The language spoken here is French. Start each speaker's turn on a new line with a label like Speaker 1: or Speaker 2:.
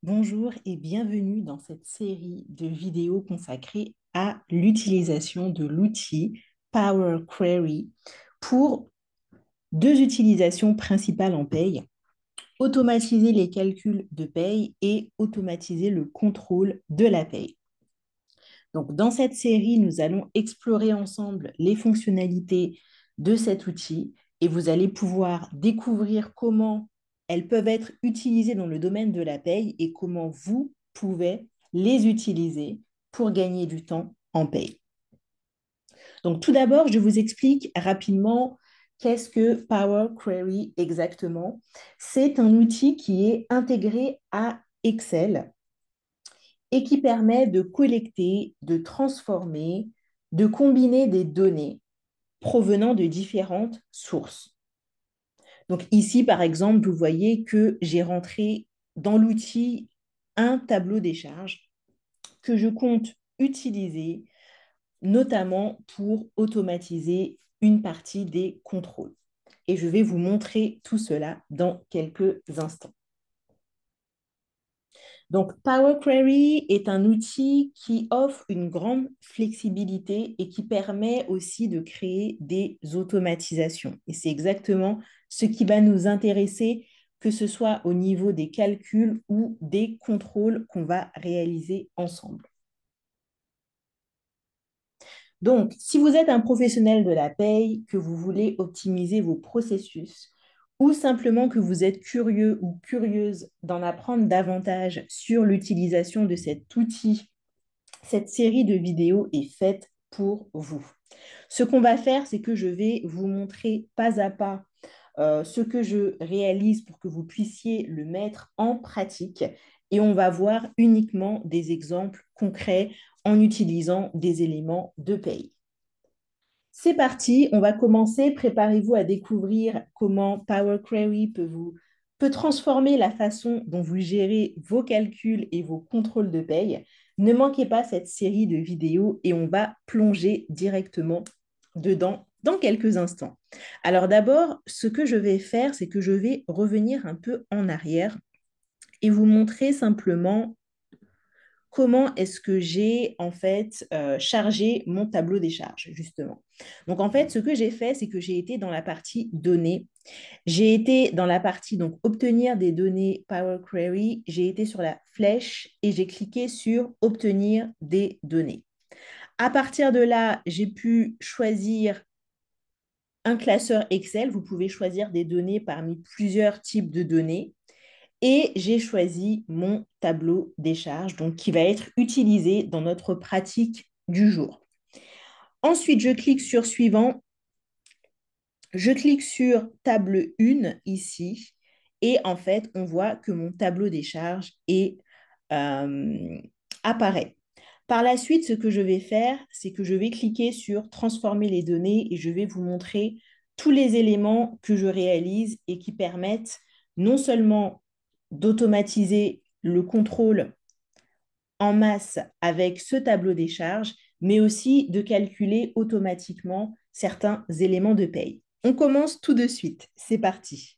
Speaker 1: Bonjour et bienvenue dans cette série de vidéos consacrée à l'utilisation de l'outil Power Query pour deux utilisations principales en paye: automatiser les calculs de paye et automatiser le contrôle de la paye. Donc, dans cette série, nous allons explorer ensemble les fonctionnalités de cet outil et vous allez pouvoir découvrir comment elles peuvent être utilisées dans le domaine de la paye et comment vous pouvez les utiliser pour gagner du temps en paye. Donc, tout d'abord, je vous explique rapidement qu'est-ce que Power Query exactement. C'est un outil qui est intégré à Excel et qui permet de collecter, de transformer, de combiner des données provenant de différentes sources. Donc ici, par exemple, vous voyez que j'ai rentré dans l'outil un tableau des charges que je compte utiliser notamment pour automatiser une partie des contrôles. Et je vais vous montrer tout cela dans quelques instants. Donc, Power Query est un outil qui offre une grande flexibilité et qui permet aussi de créer des automatisations. Et c'est exactement ce qui va nous intéresser, que ce soit au niveau des calculs ou des contrôles qu'on va réaliser ensemble. Donc, si vous êtes un professionnel de la paye, que vous voulez optimiser vos processus, ou simplement que vous êtes curieux ou curieuse d'en apprendre davantage sur l'utilisation de cet outil, cette série de vidéos est faite pour vous. Ce qu'on va faire, c'est que je vais vous montrer pas à pas ce que je réalise pour que vous puissiez le mettre en pratique et on va voir uniquement des exemples concrets en utilisant des éléments de paye. C'est parti, on va commencer. Préparez-vous à découvrir comment Power Query peut transformer la façon dont vous gérez vos calculs et vos contrôles de paye. Ne manquez pas cette série de vidéos et on va plonger directement dedans dans quelques instants. Alors d'abord, ce que je vais faire, c'est que je vais revenir un peu en arrière et vous montrer simplement comment est-ce que j'ai en fait chargé mon tableau des charges, justement. Donc en fait, ce que j'ai fait, c'est que j'ai été dans la partie données. J'ai été dans la partie donc obtenir des données Power Query. J'ai été sur la flèche et j'ai cliqué sur obtenir des données. À partir de là, j'ai pu choisir un classeur Excel. Vous pouvez choisir des données parmi plusieurs types de données. Et j'ai choisi mon tableau des charges, donc qui va être utilisé dans notre pratique du jour. Ensuite, je clique sur suivant. Je clique sur table 1 ici. Et en fait, on voit que mon tableau des charges apparaît. Par la suite, ce que je vais faire, c'est que je vais cliquer sur transformer les données et je vais vous montrer tous les éléments que je réalise et qui permettent non seulement d'automatiser le contrôle en masse avec ce tableau des charges, mais aussi de calculer automatiquement certains éléments de paye. On commence tout de suite. C'est parti.